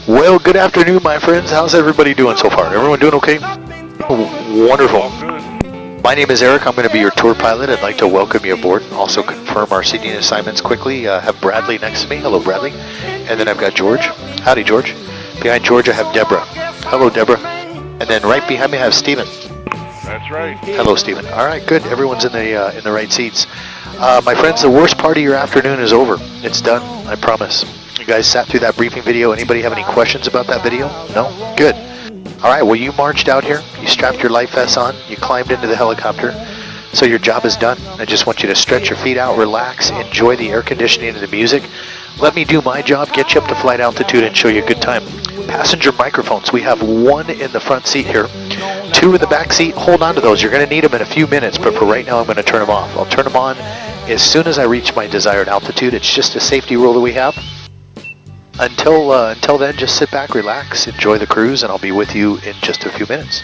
Well, good afternoon, my friends. How's everybody doing so far? Everyone doing okay? Wonderful. My name is Eric. I'm going to be your tour pilot. I'd like to welcome you aboard. Also confirm our seating assignments quickly. Have Bradley next to me. Hello, Bradley. And then I've got George. Howdy, George. Behind George, I have Deborah. Hello, Deborah. And then right behind me, I have Stephen. That's right. Hello, Stephen. All right, good. Everyone's in the right seats. My friends, the worst part of your afternoon is over. It's done. I promise. You guys sat through that briefing video. Anybody have any questions about that video? No? Good. All right, well, you marched out here. You strapped your life vests on. You climbed into the helicopter. So your job is done. I just want you to stretch your feet out, relax, enjoy the air conditioning and the music. Let me do my job, get you up to flight altitude, and show you a good time. Passenger microphones. We have one in the front seat here, two in the back seat. Hold on to those. You're going to need them in a few minutes, but for right now, I'm going to turn them off. I'll turn them on as soon as I reach my desired altitude. It's just a safety rule that we have. Until then, just sit back, relax, enjoy the cruise, and I'll be with you in just a few minutes.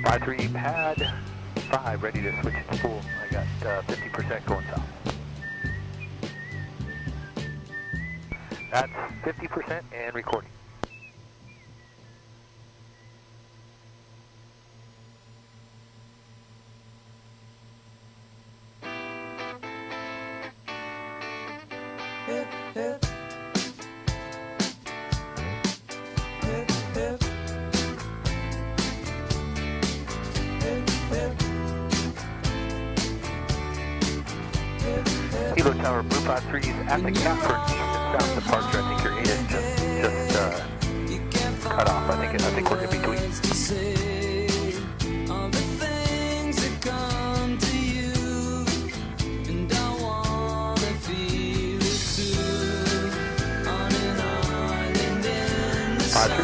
53 pad 5, ready to switch to full. I got 50% going south. That's 50% and recording. Kilo Tower, Blue 53 is at the cap for east and south departure. I think your 8 is just cut off. I think we're in between.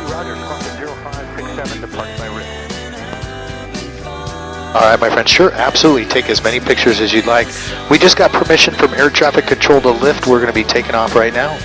Roger, clock 0567, departing by wrist. All right, my friends, sure, absolutely. Take as many pictures as you'd like. We just got permission from air traffic control to lift. We're going to be taking off right now.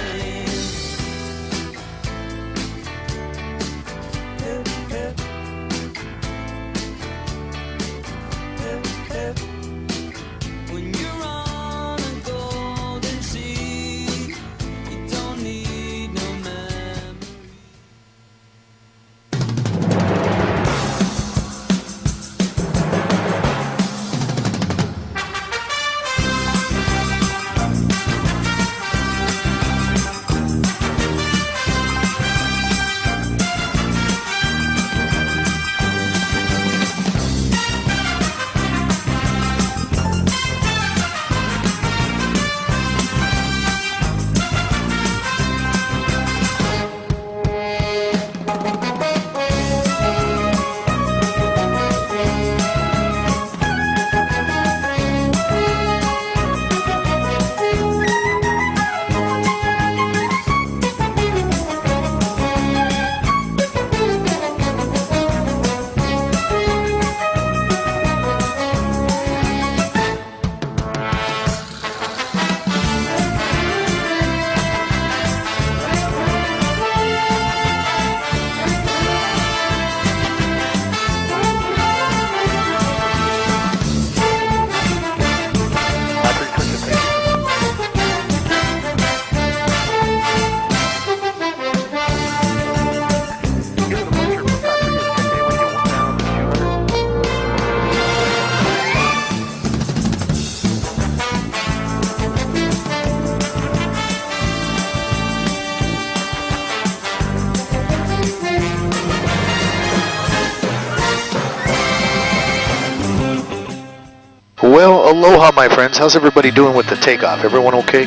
Well, aloha, my friends. How's everybody doing with the takeoff? Everyone okay?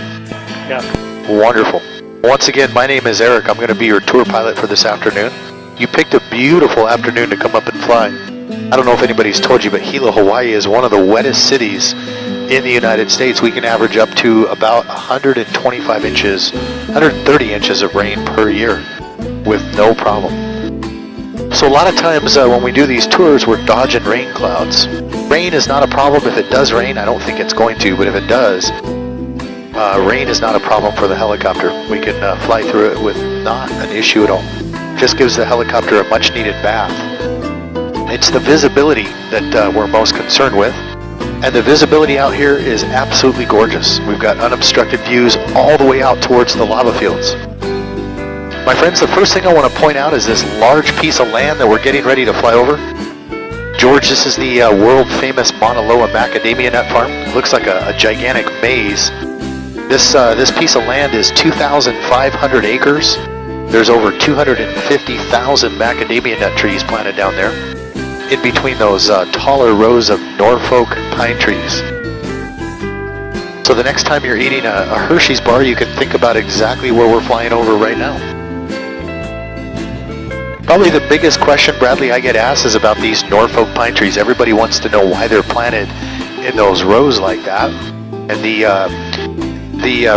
Yeah. Wonderful. Once again, my name is Eric. I'm going to be your tour pilot for this afternoon. You picked a beautiful afternoon to come up and fly. I don't know if anybody's told you, but Hilo, Hawaii is one of the wettest cities in the United States. We can average up to about 125 inches, 130 inches of rain per year with no problem. So a lot of times when we do these tours, we're dodging rain clouds. Rain is not a problem. If it does rain, I don't think it's going to, but if it does, rain is not a problem for the helicopter. We can fly through it with not an issue at all. Just gives the helicopter a much needed bath. It's the visibility that we're most concerned with. And the visibility out here is absolutely gorgeous. We've got unobstructed views all the way out towards the lava fields. My friends, the first thing I want to point out is this large piece of land that we're getting ready to fly over. George, this is the world-famous Mauna Loa macadamia nut farm. It looks like a gigantic maze. This piece of land is 2,500 acres. There's over 250,000 macadamia nut trees planted down there, in between those taller rows of Norfolk pine trees. So the next time you're eating a Hershey's bar, you can think about exactly where we're flying over right now. Probably the biggest question, Bradley, I get asked is about these Norfolk pine trees. Everybody wants to know why they're planted in those rows like that. And the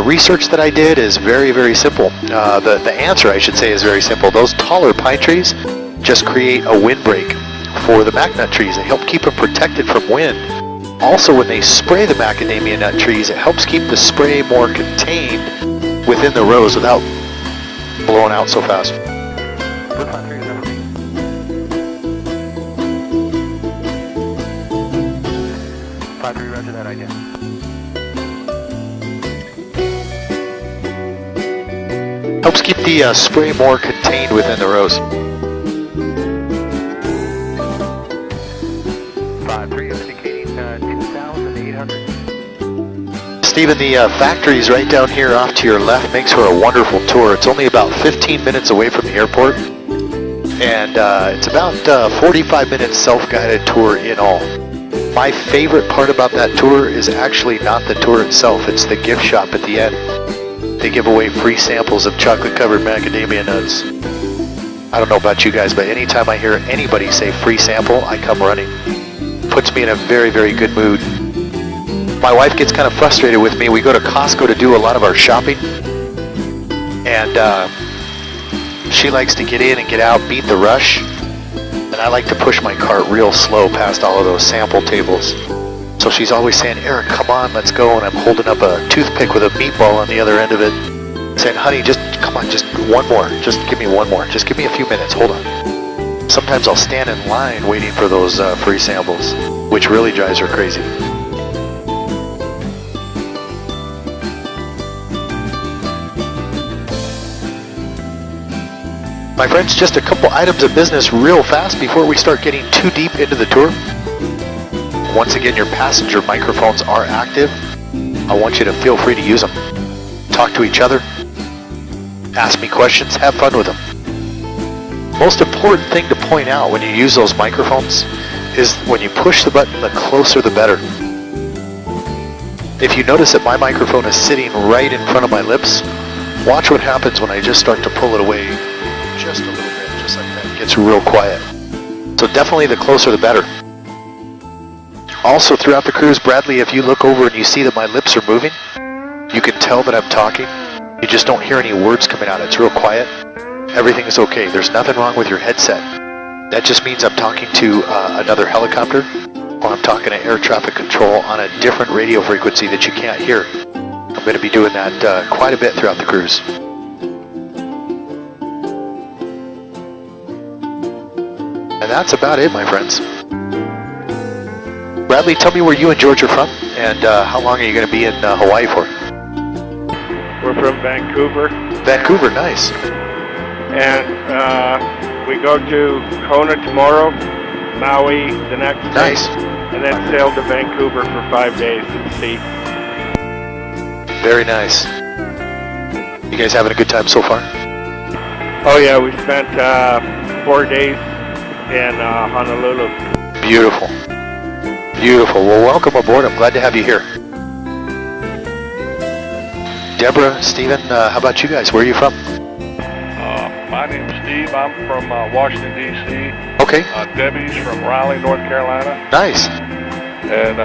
research that I did is very, very simple. The answer, I should say, is very simple. Those taller pine trees just create a windbreak for the mac nut trees. They help keep them protected from wind. Also, when they spray the macadamia nut trees, it helps keep the spray more contained within the rows without blowing out so fast. Roger that idea. Helps keep the spray more contained within the rows. 5-3 indicating 2,800. Stephen, the factory's right down here off to your left. Makes for a wonderful tour. It's only about 15 minutes away from the airport. And it's about 45 minutes self-guided tour in all. My favorite part about that tour is actually not the tour itself, it's the gift shop at the end. They give away free samples of chocolate-covered macadamia nuts. I don't know about you guys, but anytime I hear anybody say free sample, I come running. Puts me in a very, very good mood. My wife gets kind of frustrated with me. We go to Costco to do a lot of our shopping, and she likes to get in and get out, beat the rush. And I like to push my cart real slow past all of those sample tables. So she's always saying, Eric, come on, let's go. And I'm holding up a toothpick with a meatball on the other end of it, saying, honey, just come on, just one more. Just give me one more. Just give me a few minutes. Hold on. Sometimes I'll stand in line waiting for those free samples, which really drives her crazy. My friends, just a couple items of business real fast before we start getting too deep into the tour. Once again, your passenger microphones are active. I want you to feel free to use them. Talk to each other. Ask me questions. Have fun with them. Most important thing to point out when you use those microphones is when you push the button, the closer the better. If you notice that my microphone is sitting right in front of my lips, watch what happens when I just start to pull it away just a little bit, just like that. It gets real quiet. So definitely the closer the better. Also throughout the cruise, Bradley, if you look over and you see that my lips are moving, you can tell that I'm talking. You just don't hear any words coming out. It's real quiet. Everything is okay. There's nothing wrong with your headset. That just means I'm talking to another helicopter, or I'm talking to air traffic control on a different radio frequency that you can't hear. I'm going to be doing that quite a bit throughout the cruise. And that's about it, my friends. Bradley, tell me where you and George are from, and how long are you going to be in Hawaii for? We're from Vancouver. Vancouver, nice. And we go to Kona tomorrow, Maui the next day. Nice. And then sail to Vancouver for 5 days at sea. Very nice. You guys having a good time so far? Oh yeah, we spent 4 days in Honolulu. Beautiful. Beautiful. Well, welcome aboard. I'm glad to have you here. Deborah, Stephen, how about you guys? Where are you from? My name's Steve. I'm from Washington, D.C. Okay. Debbie's from Raleigh, North Carolina. Nice. And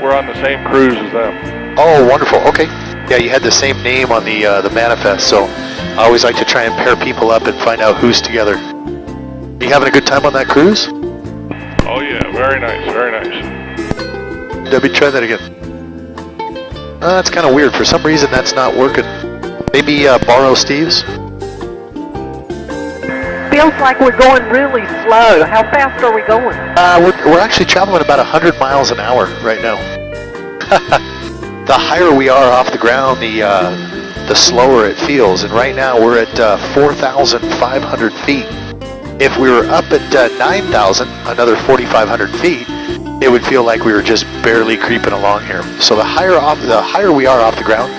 we're on the same cruise as them. Oh, wonderful. Okay. Yeah, you had the same name on the manifest, so I always like to try and pair people up and find out who's together. You having a good time on that cruise? Oh, yeah. Very nice. Very nice. Debbie, try that again. That's kind of weird. For some reason, that's not working. Maybe borrow Steve's? Feels like we're going really slow. How fast are we going? We're actually traveling about 100 miles an hour right now. The higher we are off the ground, the the slower it feels. And right now we're at 4,500 feet. If we were up at 9,000, another 4,500 feet, it would feel like we were just barely creeping along here. So the higher we are off the ground,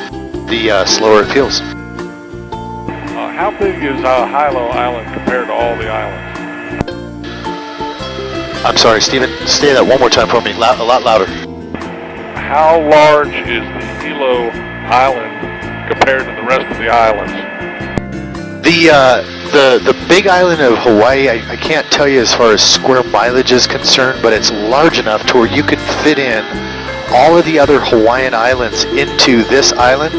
the slower it feels. How big is Hilo Island compared to all the islands? I'm sorry, Stephen, say that one more time for me, a lot louder. How large is the Hilo Island compared to the rest of the islands? The big island of Hawaii, I can't tell you as far as square mileage is concerned, but it's large enough to where you can fit in all of the other Hawaiian islands into this island,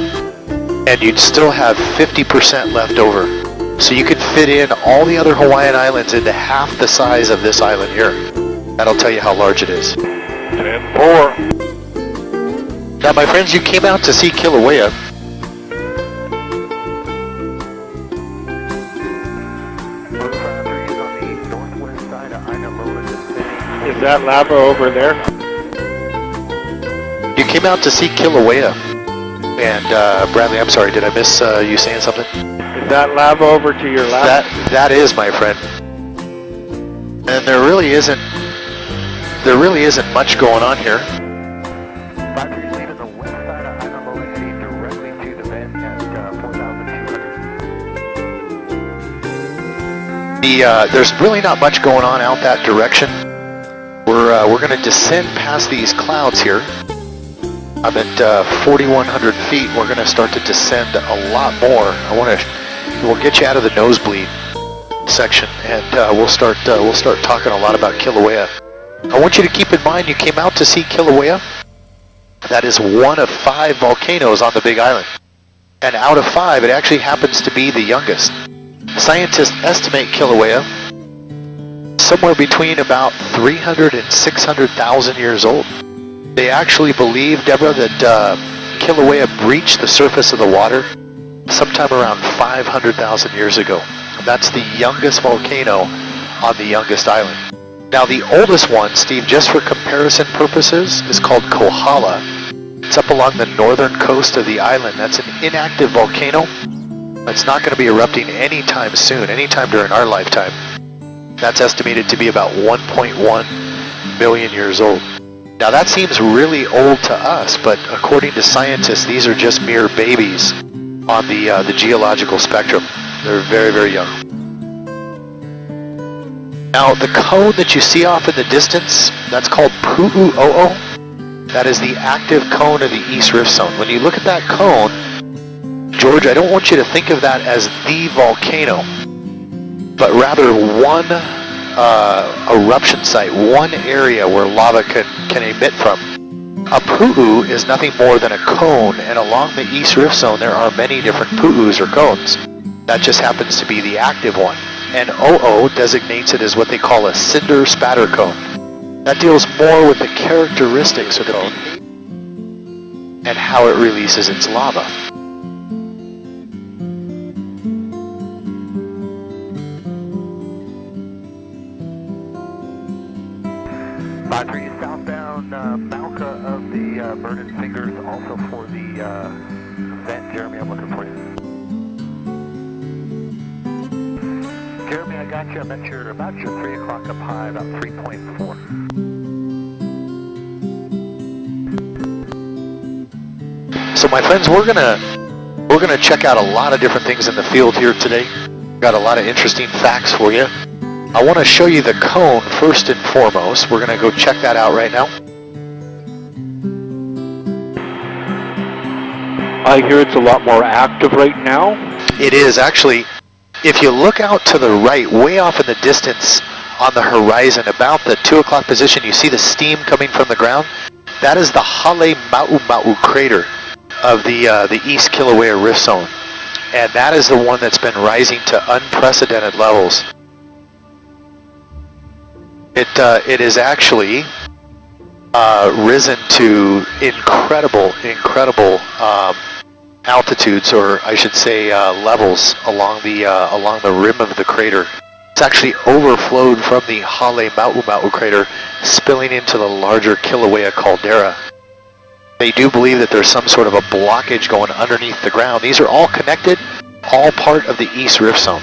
and you'd still have 50% left over. So you could fit in all the other Hawaiian islands into half the size of this island here. That'll tell you how large it is. 10-4. Now, my friends, you came out to see Kilauea. Is that lava over there? You came out to see Kilauea. And Bradley, I'm sorry, did I miss you saying something? Is that lava over to your left? That is, my friend. And there really isn't much going on here. 53 leaving the west side of Isla heading directly to the vent at 4,200. There's really not much going on out that direction. We're going to descend past these clouds here. I'm at 4,100 feet. We're going to start to descend a lot more. We'll get you out of the nosebleed section, and we'll start talking a lot about Kilauea. I want you to keep in mind you came out to see Kilauea. That is one of 5 volcanoes on the Big Island, and out of 5, it actually happens to be the youngest. Scientists estimate Kilauea somewhere between about 300 and 600,000 years old. They actually believe, Deborah, that Kilauea breached the surface of the water sometime around 500,000 years ago. That's the youngest volcano on the youngest island. Now, the oldest one, Steve, just for comparison purposes, is called Kohala. It's up along the northern coast of the island. That's an inactive volcano. It's not going to be erupting anytime soon, anytime during our lifetime. That's estimated to be about 1.1 million years old. Now, that seems really old to us, but according to scientists, these are just mere babies on the geological spectrum. They're very, very young. Now, the cone that you see off in the distance, that's called Pu'u'o'o. That is the active cone of the East Rift Zone. When you look at that cone, George, I don't want you to think of that as the volcano, but rather one eruption site, one area where lava can emit from. A pu'u is nothing more than a cone, and along the East Rift Zone there are many different pu'us or cones. That just happens to be the active one. And o'o designates it as what they call a cinder spatter cone. That deals more with the characteristics of the cone and how it releases its lava. Southbound Malca of the Burning Fingers, also for the vent. Jeremy, I'm looking for you. Jeremy, I got you. I'm at your, about your 3 o'clock up high, about 3.4. So my friends, we're gonna check out a lot of different things in the field here today. Got a lot of interesting facts for you. I want to show you the cone first and foremost. We're going to go check that out right now. I hear it's a lot more active right now. It is actually. If you look out to the right, way off in the distance on the horizon, about the 2 o'clock position, you see the steam coming from the ground. That is the Hale Ma'u crater of the East Kilauea Rift Zone. And that is the one that's been rising to unprecedented levels. It is actually risen to incredible altitudes, or I should say levels along the rim of the crater. It's actually overflowed from the Hale Ma'u crater, spilling into the larger Kilauea caldera. They do believe that there's some sort of a blockage going underneath the ground. These are all connected, all part of the East Rift Zone.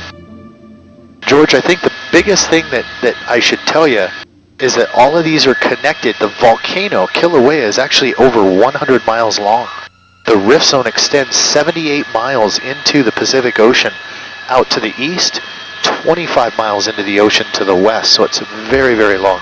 George, I think the biggest thing that I should tell you is that all of these are connected. The volcano, Kilauea, is actually over 100 miles long. The Rift Zone extends 78 miles into the Pacific Ocean out to the east, 25 miles into the ocean to the west, so it's very, very long.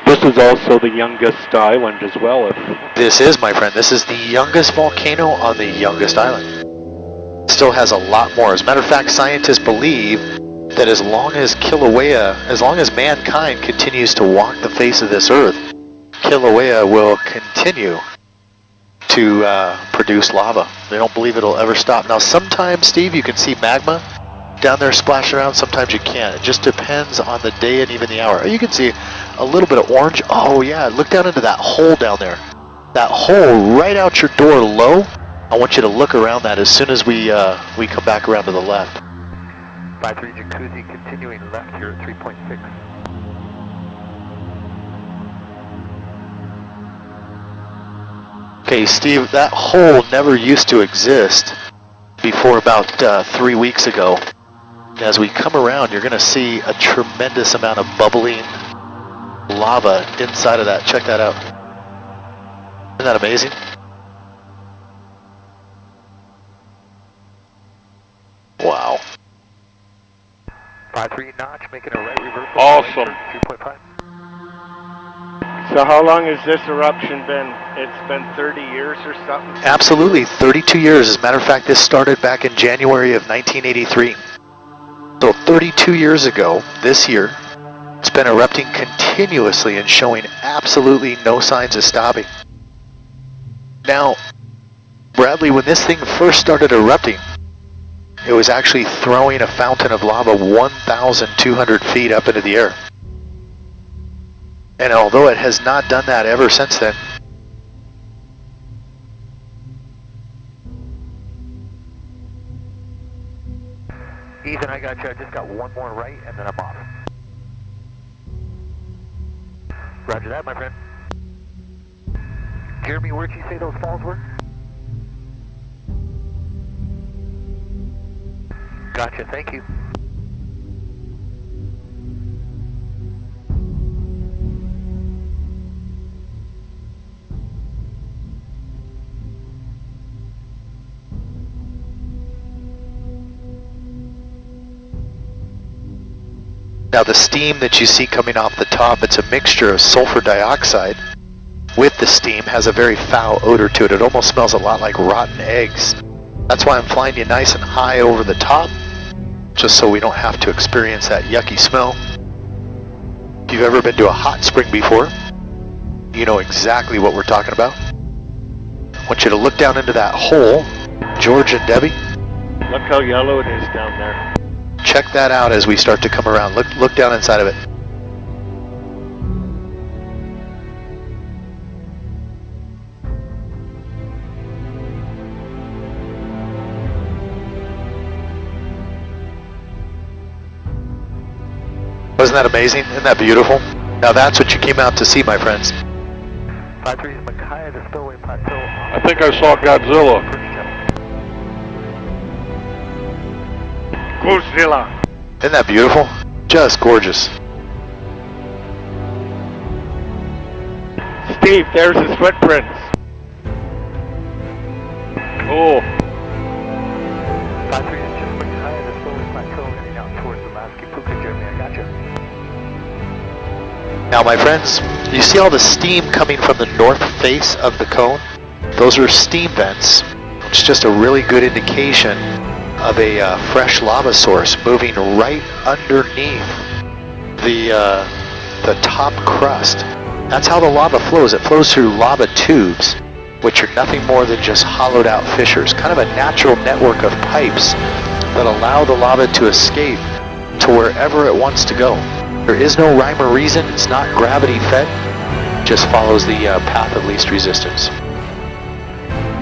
This is also the youngest island as well. This is, my friend, this is the youngest volcano on the youngest island. Still has a lot more. As a matter of fact, scientists believe that as long as Kilauea, as long as mankind continues to walk the face of this earth, Kilauea will continue to produce lava. They don't believe it'll ever stop. Now sometimes, Steve, you can see magma down there splashing around, sometimes you can't. It just depends on the day and even the hour. You can see a little bit of orange. Oh yeah, look down into that hole down there. That hole right out your door low. I want you to look around that as soon as we come back around to the left. 53 Jacuzzi continuing left here at 3.6. Okay, Steve, that hole never used to exist before about 3 weeks ago. As we come around, you're going to see a tremendous amount of bubbling lava inside of that. Check that out. Isn't that amazing? Wow. 53 notch, making a right reversal. Awesome. 3.5. So how long has this eruption been? It's been 30 years or something? Absolutely, 32 years. As a matter of fact, this started back in January of 1983. So 32 years ago, this year, it's been erupting continuously and showing absolutely no signs of stopping. Now, Bradley, when this thing first started erupting, it was actually throwing a fountain of lava 1,200 feet up into the air. And although it has not done that ever since then, Ethan, I got you. I just got one more right, and then I'm off. Roger that, my friend. Jeremy, where'd you say those falls were? Gotcha, thank you. now the steam that you see coming off the top, it's a mixture of sulfur dioxide with the steam, has a very foul odor to it. It almost smells a lot like rotten eggs. That's why I'm flying you nice and high over the top, just so we don't have to experience that yucky smell. If you've ever been to a hot spring before, you know exactly what we're talking about. I want you to look down into that hole, George and Debbie. Look how yellow it is down there. Check that out as we start to come around. Look down inside of it. Wasn't that amazing? Isn't that beautiful? Now that's what you came out to see, my friends. 53 is Mackay, the Spillway Plateau. I think I saw Godzilla. Godzilla. Isn't that beautiful? Just gorgeous. Steve, there's his footprints. Cool. 53 is just Mackay, the Spillway Plateau, heading out towards the Maskipuka, Jeremy. I got you. Now my friends, you see all the steam coming from the north face of the cone? Those are steam vents. It's just a really good indication of a fresh lava source moving right underneath the top crust. That's how the lava flows. It flows through lava tubes, which are nothing more than just hollowed out fissures, kind of a natural network of pipes that allow the lava to escape to wherever it wants to go. There is no rhyme or reason. It's not gravity fed. It just follows the path of least resistance.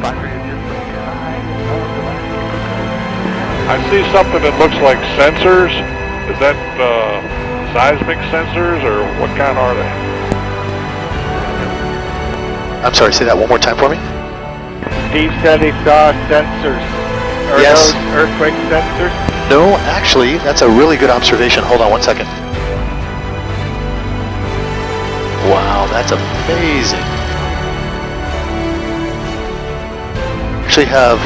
53 is just Mackay, the Maskipuka. I see something that looks like sensors. Is that seismic sensors, or what kind are they? I'm sorry, say that one more time for me? Steve said he saw sensors. Are Yes. those earthquake sensors? No, actually, that's a really good observation. Hold on one second. Wow, that's amazing. Actually have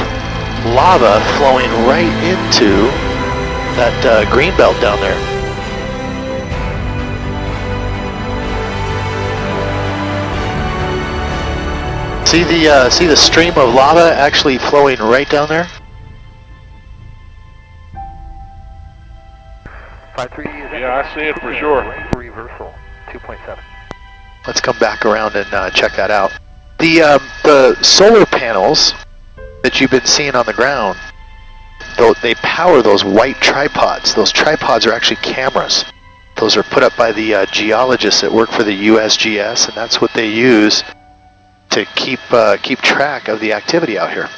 lava flowing right into that green belt down there. See the stream of lava actually flowing right down there? 53 is Yeah, I see it for sure. Reversal, 2.7. Let's come back around and check that out. The solar panels that you've been seeing on the ground, they power those white tripods. Those tripods are actually cameras. Those are put up by the geologists that work for the USGS, and that's what they use to keep track of the activity out here.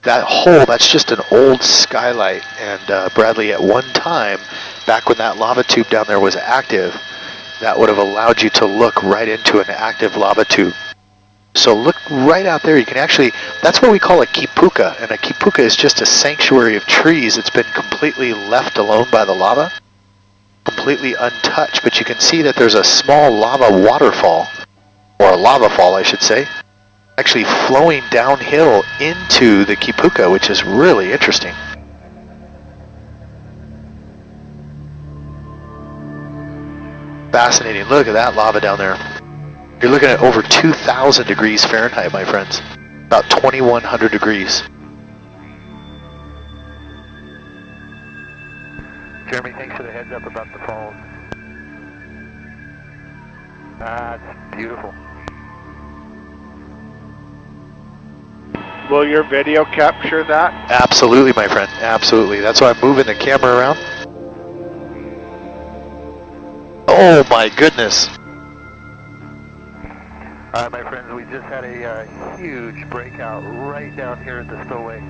That hole, that's just an old skylight, and Bradley, at one time, back when that lava tube down there was active, that would have allowed you to look right into an active lava tube. So look right out there, you can actually, that's what we call a kipuka, and a kipuka is just a sanctuary of trees that's been completely left alone by the lava, completely untouched, but you can see that there's a small lava waterfall, or a lava fall I should say, actually flowing downhill into the kipuka, which is really interesting. Fascinating. Look at that lava down there. You're looking at over 2,000 degrees Fahrenheit, my friends. About 2,100 degrees. Jeremy, thanks for the heads up about the falls. It's beautiful. Will your video capture that? Absolutely, my friend. Absolutely. That's why I'm moving the camera around. Oh my goodness. Alright, my friends, we just had a huge breakout right down here at the spillway.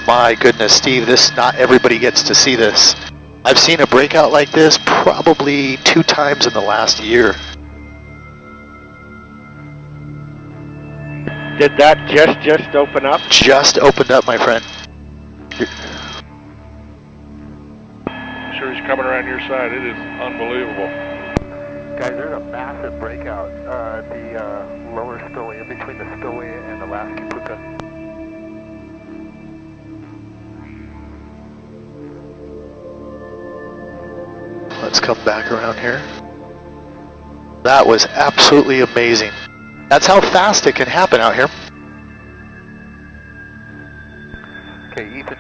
My goodness, Steve, not everybody gets to see this. I've seen a breakout like this probably 2 times in the last year. Did that just open up? Just opened up, my friend. I'm sure he's coming around your side. It is unbelievable. Guys, there's a massive breakout the lower spillway, in between the spillway and the last kipuka. Let's come back around here. That was absolutely amazing. That's how fast it can happen out here. Okay, Ethan,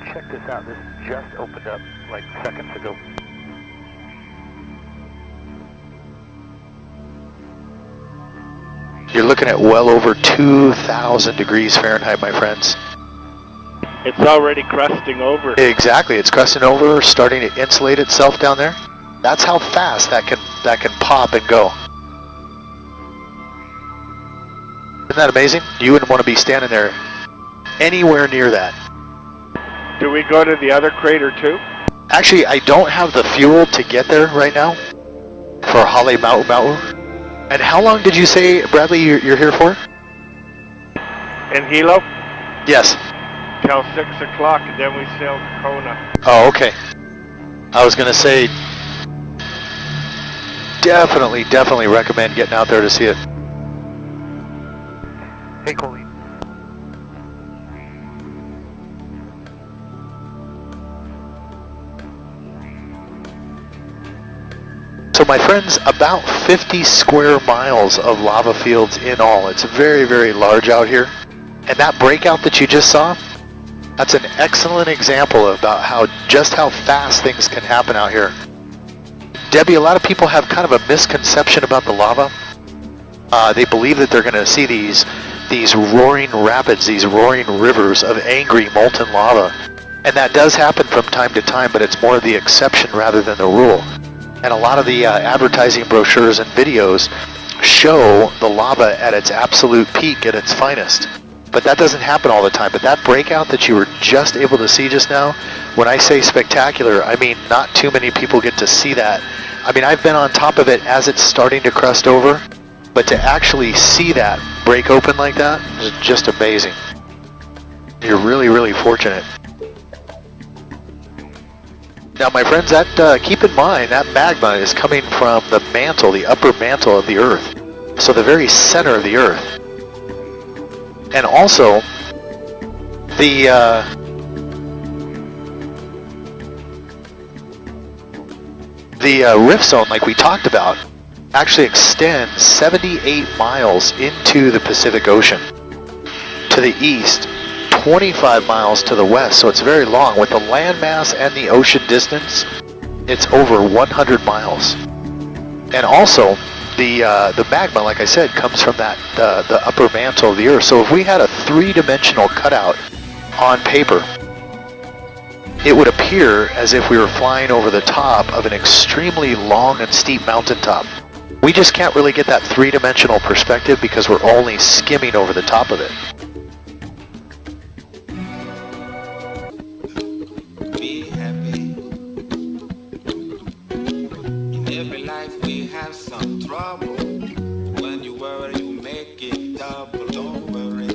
check this out. This just opened up like seconds ago. You're looking at well over 2,000 degrees Fahrenheit, my friends. It's already crusting over. Exactly, it's crusting over, starting to insulate itself down there. That's how fast that can pop and go. Isn't that amazing? You wouldn't want to be standing there anywhere near that. Do we go to the other crater too? Actually, I don't have the fuel to get there right now for Hale Ma'u. And how long did you say, Bradley, you're here for? In Hilo? Yes. Till 6 o'clock, and then we sail to Kona. Oh, okay. I was going to say, definitely recommend getting out there to see it. Hey, Colleen. So my friends, about 50 square miles of lava fields in all. It's very, very large out here. And that breakout that you just saw, that's an excellent example about just how fast things can happen out here. Debbie, a lot of people have kind of a misconception about the lava. They believe that they're going to see these roaring rapids, these roaring rivers of angry molten lava. And that does happen from time to time, but it's more the exception rather than the rule. And a lot of the advertising brochures and videos show the lava at its absolute peak, at its finest. But that doesn't happen all the time. But that breakout that you were just able to see just now, when I say spectacular, I mean not too many people get to see that. I mean, I've been on top of it as it's starting to crust over, but to actually see that break open like that is just amazing. You're really, really fortunate. Now, my friends, that keep in mind that magma is coming from the mantle, the upper mantle of the Earth, so the very center of the Earth. And also, the rift zone, like we talked about, actually extends 78 miles into the Pacific Ocean to the east, 25 miles to the west, so it's very long. With the landmass and the ocean distance, it's over 100 miles. And also, the magma, like I said, comes from that the upper mantle of the Earth. So if we had a three-dimensional cutout on paper, it would appear as if we were flying over the top of an extremely long and steep mountaintop. We just can't really get that three-dimensional perspective because we're only skimming over the top of it. Be happy. In every life we have some trouble. When you worry, you make it double. Don't worry.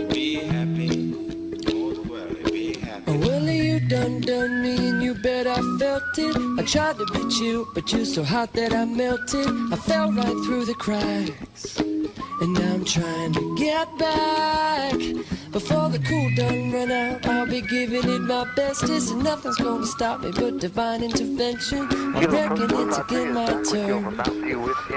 Be happy. Don't worry. Be happy. Well, you done me and you bet I felt it. I tried to beat you, but you're so hot that I melted. I fell right through the cracks, and now I'm trying to get back. Before the cool done run out, I'll be giving it my bestest, and nothing's gonna stop me but divine intervention. I reckon it's again my turn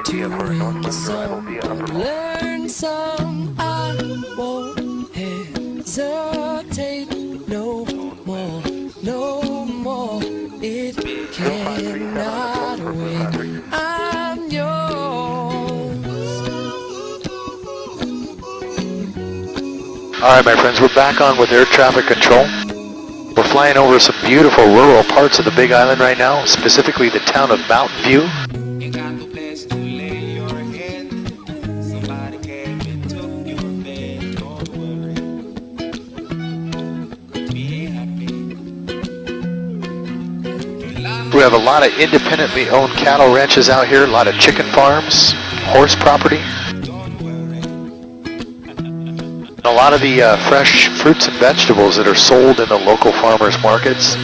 to win some and learn some. I won't hesitate no more, no more. It cannot wait. I'm yours. Alright, my friends, we're back on with air traffic control. We're flying over some beautiful rural parts of the Big Island right now, specifically the town of Mountain View. You got no place to lay your head. Somebody came and took your bed. Don't worry. Be happy. We have a lot of independently owned cattle ranches out here, a lot of chicken farms, horse property. Don't worry. A lot of the fresh fruits and vegetables that are sold in the local farmers markets,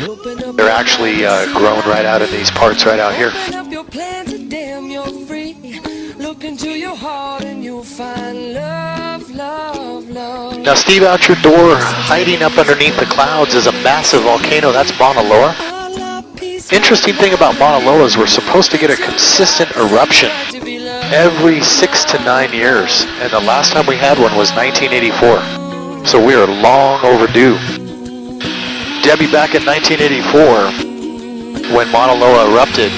they're actually grown right out in these parts right out here. Open up your plans and damn, you're free. Look into your heart and you'll find love, love, love. Now, Steve, out your door, hiding up underneath the clouds is a massive volcano. That's Mauna Loa. Interesting thing about Mauna Loa is we're supposed to get a consistent eruption every 6 to 9 years, and the last time we had one was 1984. So we are long overdue. Debbie, back in 1984, when Mauna Loa erupted,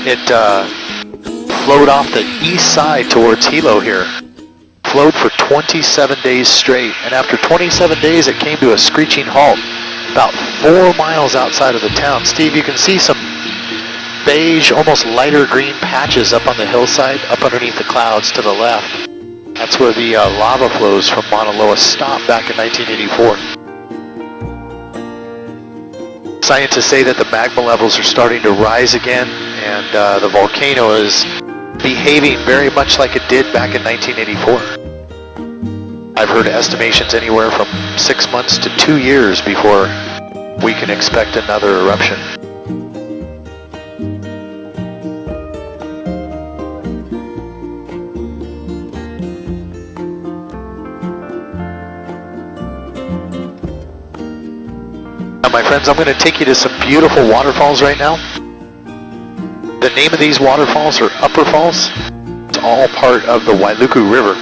it flowed off the east side towards Hilo here. Flowed for 27 days straight, and after 27 days it came to a screeching halt about 4 miles outside of the town. Steve, you can see some beige, almost lighter green patches up on the hillside, up underneath the clouds to the left. That's where the lava flows from Mauna Loa stopped back in 1984. Scientists say that the magma levels are starting to rise again, and the volcano is behaving very much like it did back in 1984. I've heard estimations anywhere from 6 months to 2 years before we can expect another eruption. Now, my friends, I'm going to take you to some beautiful waterfalls right now. The name of these waterfalls are Upper Falls. It's all part of the Wailuku River.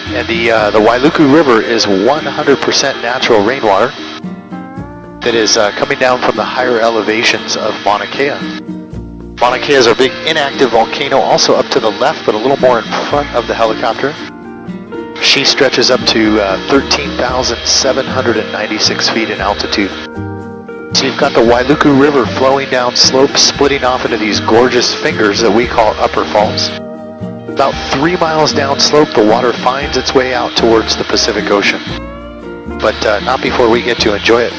And the Wailuku River is 100% natural rainwater that is coming down from the higher elevations of Mauna Kea. Mauna Kea is our big inactive volcano, also up to the left, but a little more in front of the helicopter. She stretches up to 13,796 feet in altitude. So you've got the Wailuku River flowing down slopes, splitting off into these gorgeous fingers that we call upper falls. About 3 miles downslope, the water finds its way out towards the Pacific Ocean. But not before we get to enjoy it.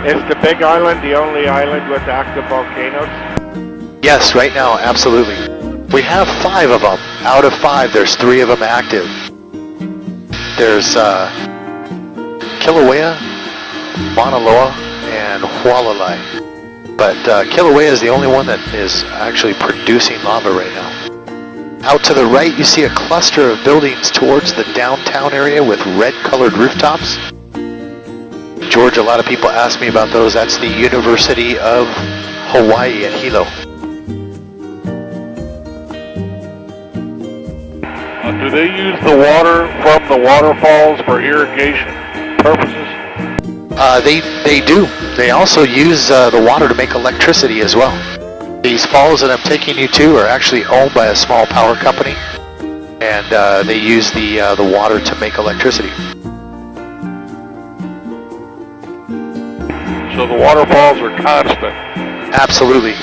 Is the Big Island the only island with active volcanoes? Yes, right now, absolutely. We have 5 of them. Out of 5, there's 3 of them active. There's Kilauea, Mauna Loa, and Hualalai. But Kilauea is the only one that is actually producing lava right now. Out to the right, you see a cluster of buildings towards the downtown area with red-colored rooftops. George, a lot of people ask me about those. That's the University of Hawaii at Hilo. Do they use the water from the waterfalls for irrigation purposes? They do. They also use the water to make electricity as well. These falls that I'm taking you to are actually owned by a small power company, and they use the water to make electricity. So the waterfalls are constant. Absolutely.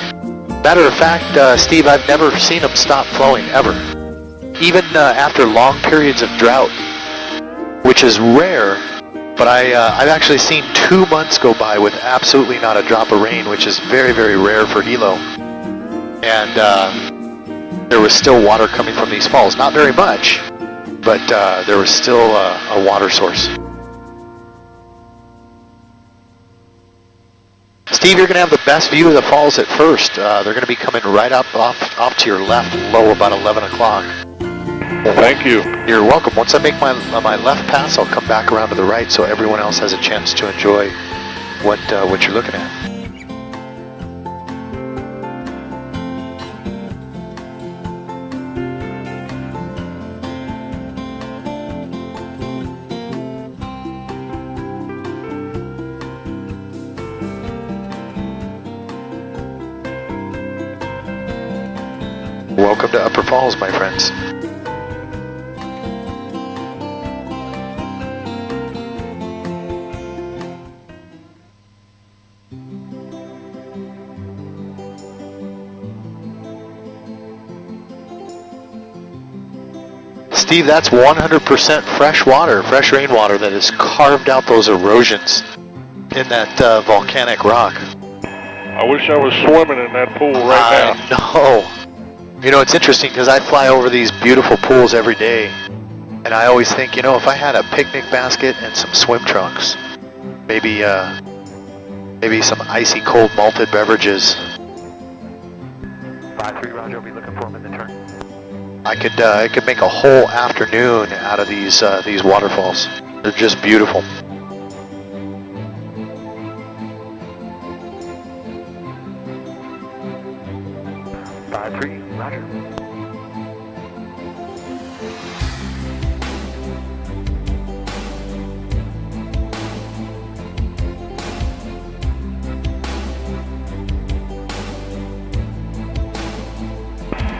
Matter of fact, Steve, I've never seen them stop flowing, ever. Even after long periods of drought, which is rare, but I've actually seen 2 months go by with absolutely not a drop of rain, which is very, very rare for Hilo. And there was still water coming from these falls. Not very much, but there was still a water source. Steve, you're going to have the best view of the falls at first. They're going to be coming right off to your left, low about 11 o'clock. Well, thank you. You're welcome. Once I make my left pass, I'll come back around to the right so everyone else has a chance to enjoy what you're looking at. Welcome to Upper Falls, my friends. Steve, that's 100% fresh water, fresh rainwater that has carved out those erosions in that volcanic rock. I wish I was swimming in that pool right now. I know. You know, it's interesting because I fly over these beautiful pools every day, and I always think, you know, if I had a picnic basket and some swim trunks, maybe some icy cold malted beverages. 5-3, Roger, I'll be looking for him in the turn. I could make a whole afternoon out of these waterfalls. They're just beautiful. Roger.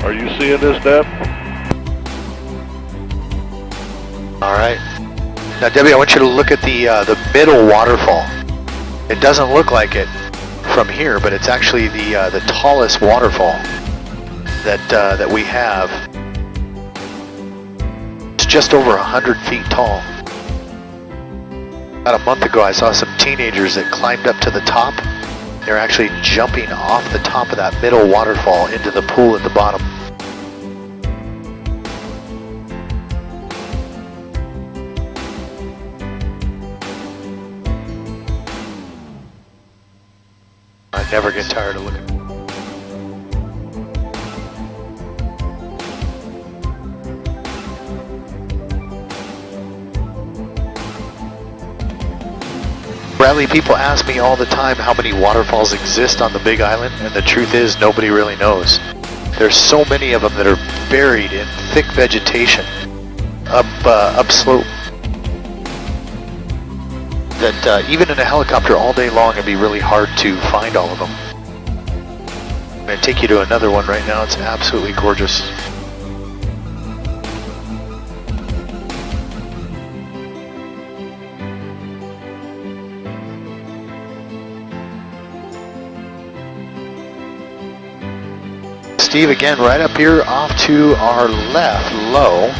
Are you seeing this, Deb? All right. Now, Debbie, I want you to look at the middle waterfall. It doesn't look like it from here, but it's actually the tallest waterfall that we have. It's just over 100 feet tall. About a month ago, I saw some teenagers that climbed up to the top. They're actually jumping off the top of that middle waterfall into the pool at the bottom. I never get tired of looking. Bradley, people ask me all the time how many waterfalls exist on the Big Island, and the truth is nobody really knows. There's so many of them that are buried in thick vegetation upslope that even in a helicopter all day long it'd be really hard to find all of them. I'm going to take you to another one right now. It's absolutely gorgeous. Steve, again, right up here off to our left, low,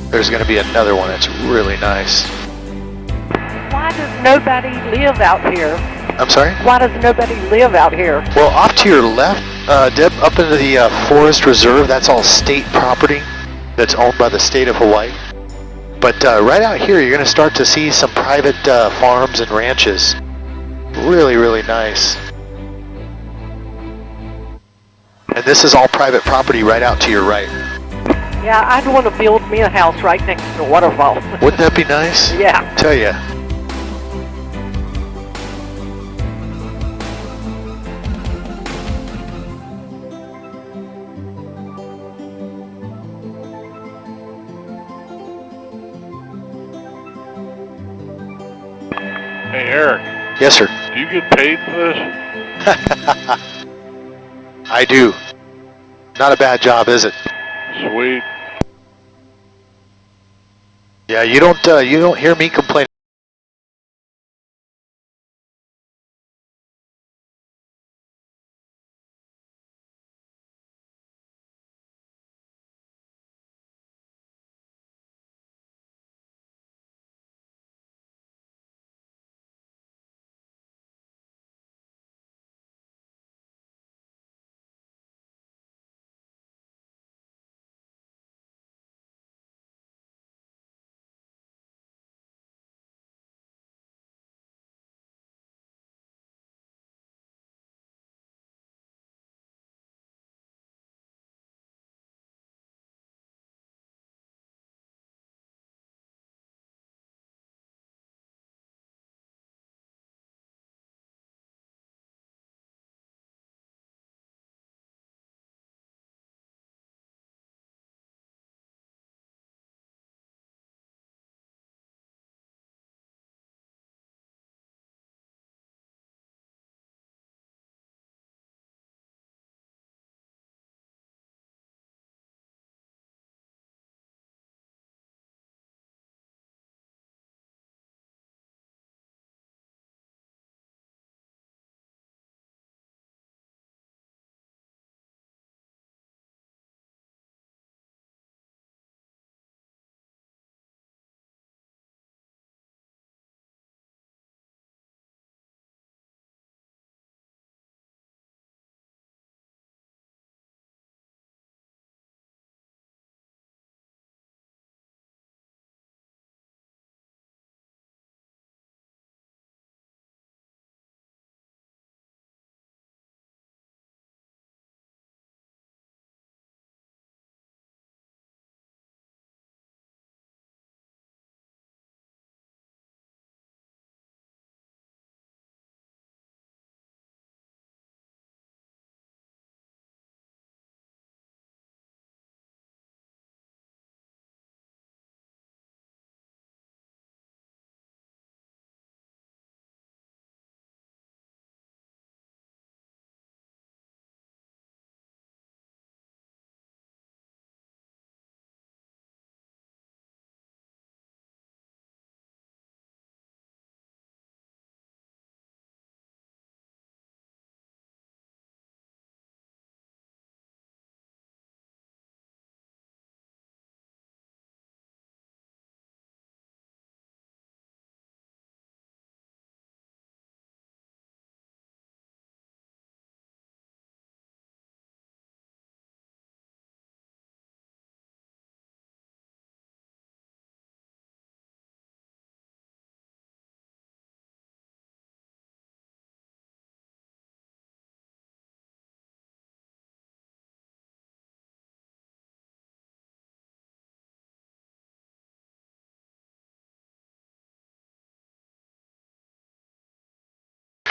there's going to be another one. It's really nice. Why does nobody live out here? I'm sorry? Why does nobody live out here? Well, off to your left, Deb, up into the forest reserve, that's all state property that's owned by the state of Hawaii. But right out here, you're going to start to see some private farms and ranches. Really, really nice. And this is all private property right out to your right. Yeah, I'd want to build me a house right next to a waterfall. Wouldn't that be nice? Yeah. Tell ya. Hey, Eric. Yes, sir. Do you get paid for this? I do. Not a bad job, is it? Sweet. Yeah, you don't hear me complain.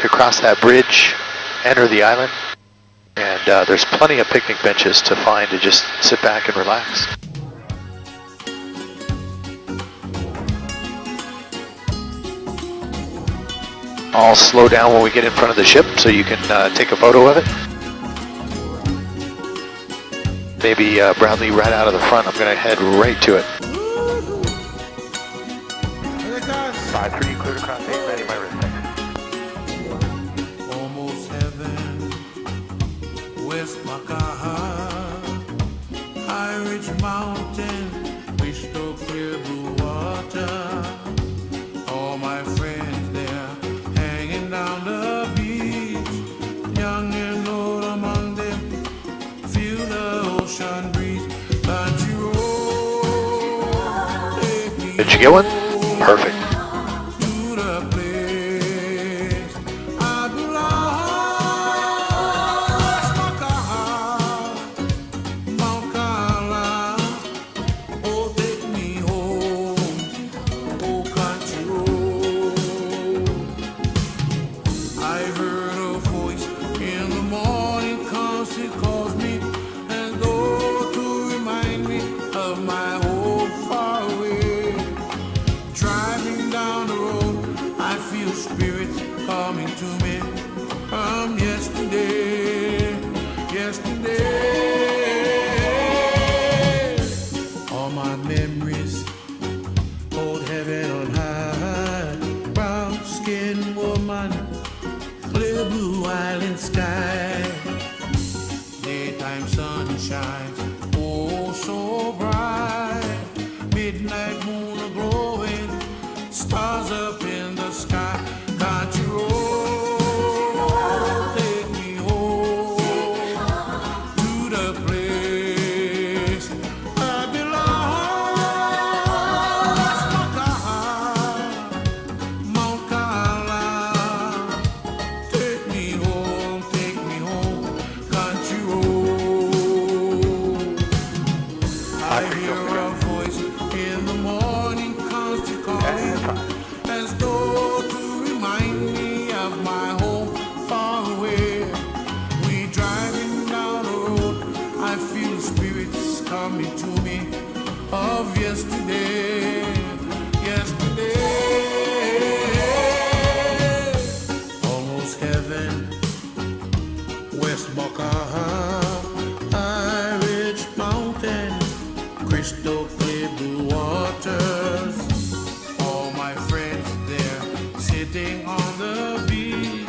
Across that bridge, enter the island, and there's plenty of picnic benches to find to just sit back and relax. I'll slow down when we get in front of the ship so you can take a photo of it. Maybe Bradley right out of the front. I'm going to head right to it. 5-3, clear to cross 8, ready, my wrist. Almost heaven, West Makaha. Irish mountain, crystal clear blue water. All my friends there hanging down the beach, young and old among them, feel the ocean breeze. Country road, take me Did you get one? Perfect. to the place I belong. Mount Carmel, oh take me home, oh country road. I heard a voice in the morning, it calls me as though to remind me of my home far away. Driving down the road, I feel spirits coming to me from yesterday, yesterday. All my memories hold heaven on high. Brown skinned woman, clear blue island sky. Daytime sun shines, oh so bright. Midnight moon a glowing, stars up in the sky. Country road, take me home to the place I belong. Mount Carmel, take me home, country road. I hear a voice in the morning, constant calling, as though to remind me of my home far away. We driving down the road, I feel spirits coming to me of yesterday, yesterday. Almost heaven, West Volcano, Irish mountain, crystal clear blue waters. All my friends there sitting on the beach,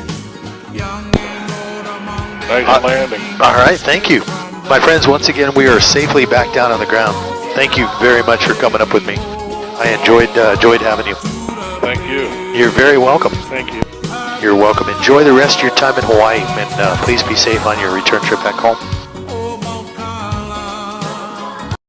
young and old among them. Nice landing. All right, thank you. My friends, once again, we are safely back down on the ground. Thank you very much for coming up with me. I enjoyed having you. Thank you. You're very welcome. Thank you. You're welcome. Enjoy the rest of your time in Hawaii, and please be safe on your return trip back home.